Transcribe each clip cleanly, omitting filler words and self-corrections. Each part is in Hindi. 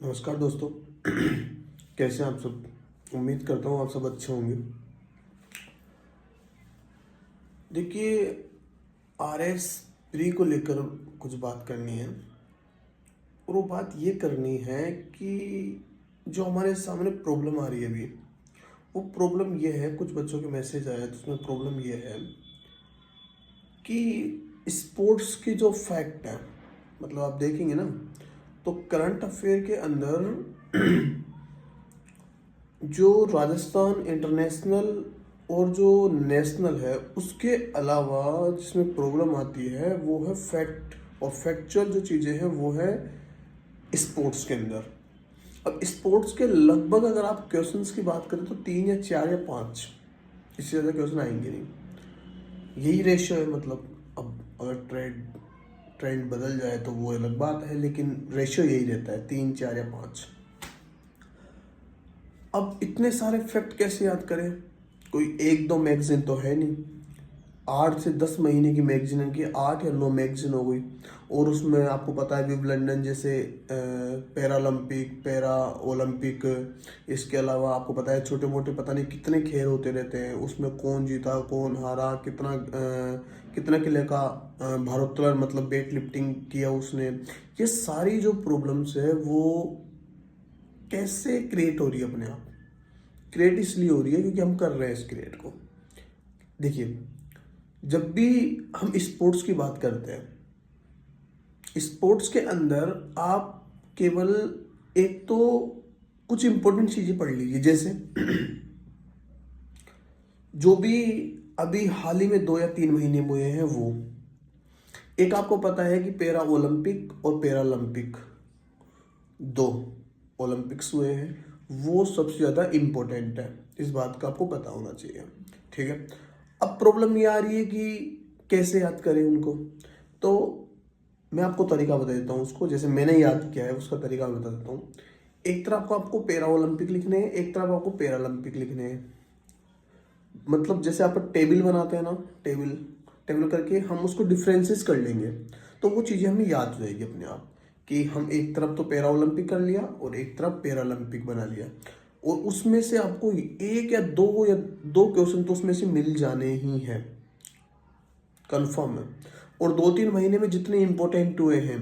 नमस्कार दोस्तों। कैसे हैं आप सब। उम्मीद करता हूँ आप सब अच्छे होंगे। देखिए, RS प्री को लेकर कुछ बात करनी है और वो बात ये करनी है कि जो हमारे सामने प्रॉब्लम आ रही है अभी, वो प्रॉब्लम ये है। कुछ बच्चों के मैसेज आया तो उसमें प्रॉब्लम ये है कि स्पोर्ट्स की जो फैक्ट है, मतलब आप देखेंगे ना तो करंट अफेयर के अंदर जो राजस्थान इंटरनेशनल और जो नेशनल है उसके अलावा जिसमें प्रॉब्लम आती है वो है फैक्ट, और फैक्चुअल जो चीज़ें हैं वो है स्पोर्ट्स के अंदर। अब स्पोर्ट्स के लगभग अगर आप क्वेश्चंस की बात करें तो 3 या 4 या 5, इससे ज़्यादा क्वेश्चन आएंगे नहीं। यही रेशियो है। मतलब अब अगर ट्रेंड बदल जाए तो वो अलग बात है, लेकिन रेशियो यही रहता है 3, 4 या 5। अब इतने सारे फैक्ट कैसे याद करें। कोई एक दो मैगजीन तो है नहीं। 8 से 10 महीने की मैगजीन की 8 या 9 मैगजीन हो गई। और उसमें आपको पता है विव लंदन जैसे पैरालंपिक, पैरा ओलंपिक, इसके अलावा आपको पता है छोटे मोटे पता नहीं कितने खेल होते रहते हैं। उसमें कौन जीता कौन हारा, कितना किले का भारोत्तोलन मतलब वेट लिफ्टिंग किया उसने। ये सारी जो प्रॉब्लम्स है वो कैसे क्रिएट हो रही है अपने आप। क्रिएट इसलिए हो रही है क्योंकि हम कर रहे हैं इस क्रिएट को। देखिए, जब भी हम स्पोर्ट्स की बात करते हैं, स्पोर्ट्स के अंदर आप केवल एक तो कुछ इंपॉर्टेंट चीजें पढ़ लीजिए। जैसे जो भी अभी हाल ही में 2 या 3 महीने हुए हैं वो एक आपको पता है कि पैरा ओलंपिक और पैरालंपिक 2 ओलंपिक्स हुए हैं। वो सबसे ज़्यादा इम्पोर्टेंट है, इस बात का आपको पता होना चाहिए। ठीक है। अब प्रॉब्लम ये आ रही है कि कैसे याद करें उनको। तो मैं आपको तरीका बता देता हूँ उसको, जैसे मैंने याद किया है उसका तरीका मैं बता देता हूँ। एक तरफ आपको पैरा ओलंपिक लिखने हैं, एक तरफ आपको पैरालंपिक लिखने हैं। मतलब जैसे आप टेबल बनाते हैं ना, टेबल टेबल करके हम उसको डिफरेंसेस कर लेंगे तो वो चीज़ें हमें याद हो जाएगी अपने आप कि हम एक तरफ तो पैरा ओलंपिक कर लिया और एक तरफ पैरालंपिक बना लिया। और उसमें से आपको एक या दो क्वेश्चन तो उसमें से मिल जाने ही हैं, कंफर्म है। और 2-3 महीने में जितने इंपॉर्टेंट हुए हैं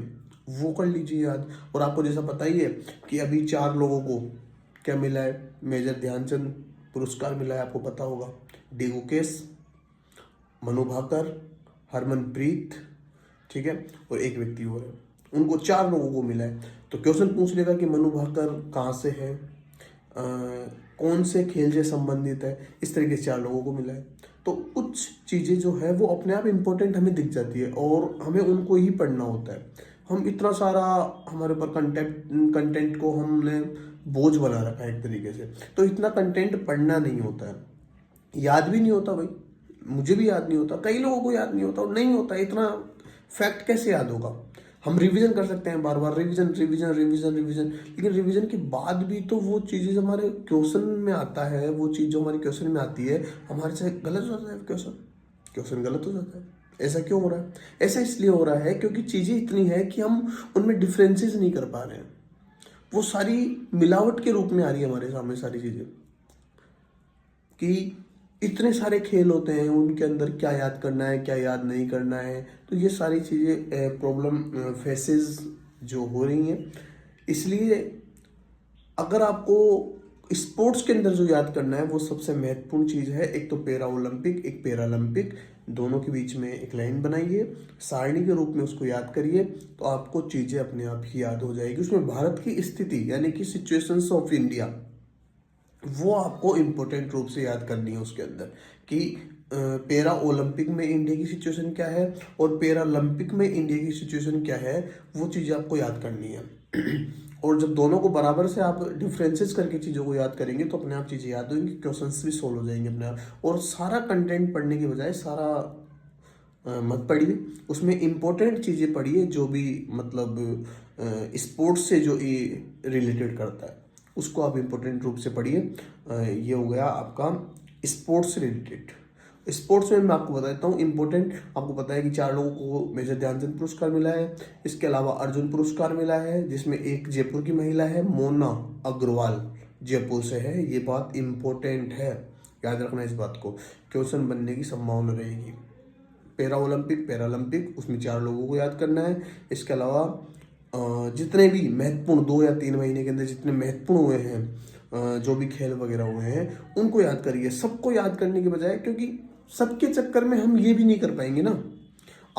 वो कर लीजिए याद। और आपको जैसा पता ही है कि अभी 4 लोगों को क्या मिला है, मेजर ध्यानचंद पुरस्कार मिला है, आपको पता होगा। डी गुकेश, मनु भाकर, हरमनप्रीत, ठीक है, और एक व्यक्ति और है। उनको 4 लोगों को मिला है। तो क्वेश्चन पूछ लेगा कि मनु भाकर कहाँ से है, कौन से खेल से संबंधित है। इस तरीके से 4 लोगों को मिला है। तो कुछ चीज़ें जो है वो अपने आप इम्पोर्टेंट हमें दिख जाती है और हमें उनको ही पढ़ना होता है। हम इतना सारा हमारे ऊपर कंटेंट को हमने बोझ बना रखा है एक तरीके से, तो इतना कंटेंट पढ़ना नहीं होता है, याद भी नहीं होता भाई। मुझे भी याद नहीं होता, कई लोगों को याद नहीं होता और नहीं होता। इतना फैक्ट कैसे याद होगा। हम रिवीजन कर सकते हैं बार बार, रिवीजन रिवीजन रिवीजन रिवीजन, लेकिन रिवीजन के बाद भी तो वो चीज़ें हमारे क्वेश्चन में आता है, वो चीज़ जो हमारे क्वेश्चन में आती है हमारे से गलत हो जाता है। क्वेश्चन गलत हो जाता है। ऐसा क्यों हो रहा है। ऐसा इसलिए हो रहा है क्योंकि चीज़ें इतनी है कि हम उनमें डिफरेंसेस नहीं कर पा रहे हैं। वो सारी मिलावट के रूप में आ रही है हमारे सामने सारी चीज़ें, कि इतने सारे खेल होते हैं उनके अंदर क्या याद करना है क्या याद नहीं करना है। तो ये सारी चीज़ें प्रॉब्लम फेसेस जो हो रही हैं। इसलिए अगर आपको स्पोर्ट्स के अंदर जो याद करना है वो सबसे महत्वपूर्ण चीज़ है, एक तो पैरा ओलंपिक एक पैरालंपिक, दोनों के बीच में एक लाइन बनाइए, सारणी के रूप में उसको याद करिए, तो आपको चीज़ें अपने आप ही याद हो जाएगी। उसमें भारत की स्थिति यानी कि सिचुएशंस ऑफ इंडिया वो आपको इम्पोर्टेंट रूप से याद करनी है उसके अंदर, कि पैरा ओलंपिक में इंडिया की सिचुएशन क्या है और पैरालंपिक में इंडिया की सिचुएशन क्या है, वो चीज़ें आपको याद करनी है। और जब दोनों को बराबर से आप डिफरेंसेस करके चीज़ों को याद करेंगे तो अपने आप चीज़ें याद होंगी, क्वेश्चंस भी सोल्व हो जाएंगे अपने आप। और सारा कंटेंट पढ़ने के बजाय सारा मत पढ़िए, उसमें इम्पोर्टेंट चीज़ें पढ़िए जो भी मतलब स्पोर्ट्स से जो ये रिलेटेड करता है उसको आप इम्पोर्टेंट रूप से पढ़िए। ये हो गया आपका स्पोर्ट्स से रिलेटेड। स्पोर्ट्स में मैं आपको बता देता हूँ इम्पोर्टेंट। आपको पता है कि 4 लोगों को मेजर ध्यानचंद पुरस्कार मिला है। इसके अलावा अर्जुन पुरस्कार मिला है, जिसमें एक जयपुर की महिला है, मोना अग्रवाल, जयपुर से है। ये बात इम्पोर्टेंट है, याद रखना इस बात को, क्वेश्चन बनने की संभावना रहेगी। पैरा ओलंपिक, पैरालंपिक, उसमें 4 लोगों को याद करना है। इसके अलावा जितने भी महत्वपूर्ण 2 या 3 महीने के अंदर जितने महत्वपूर्ण हुए हैं, जो भी खेल वगैरह हुए हैं, उनको याद करिए। सबको याद करने के बजाय, क्योंकि सबके चक्कर में हम ये भी नहीं कर पाएंगे ना।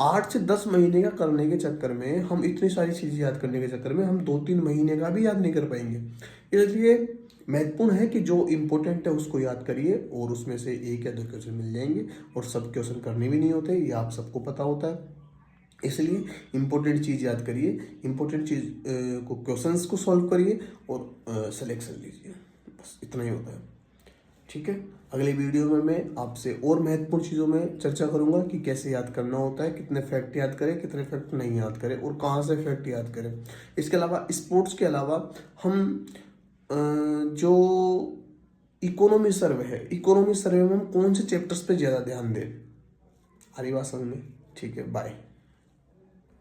8 से 10 महीने का करने के चक्कर में, हम इतनी सारी चीज़ें याद करने के चक्कर में हम 2-3 महीने का भी याद नहीं कर पाएंगे। इसलिए महत्वपूर्ण है कि जो इम्पोर्टेंट है उसको याद करिए, और उसमें से 1 या 2 क्वेश्चन मिल जाएंगे। और सब क्वेश्चन करने भी नहीं होते, ये आप सबको पता होता है। इसलिए इम्पोर्टेंट चीज़ याद करिए, इम्पोर्टेंट चीज़ को, क्वेश्चंस को सॉल्व करिए और सिलेक्शन लीजिए, बस इतना ही होता है। ठीक है, अगले वीडियो में मैं आपसे और महत्वपूर्ण चीज़ों में चर्चा करूंगा कि कैसे याद करना होता है, कितने फैक्ट याद करें, कितने फैक्ट नहीं याद करें, और कहाँ से फैक्ट याद करें। इसके अलावा स्पोर्ट्स के अलावा हम जो इकोनॉमी सर्वे है, इकोनॉमी सर्वे में हम कौन से चैप्टर्स पे ज़्यादा ध्यान दें, आ रही बात समझ में? ठीक है, बाय।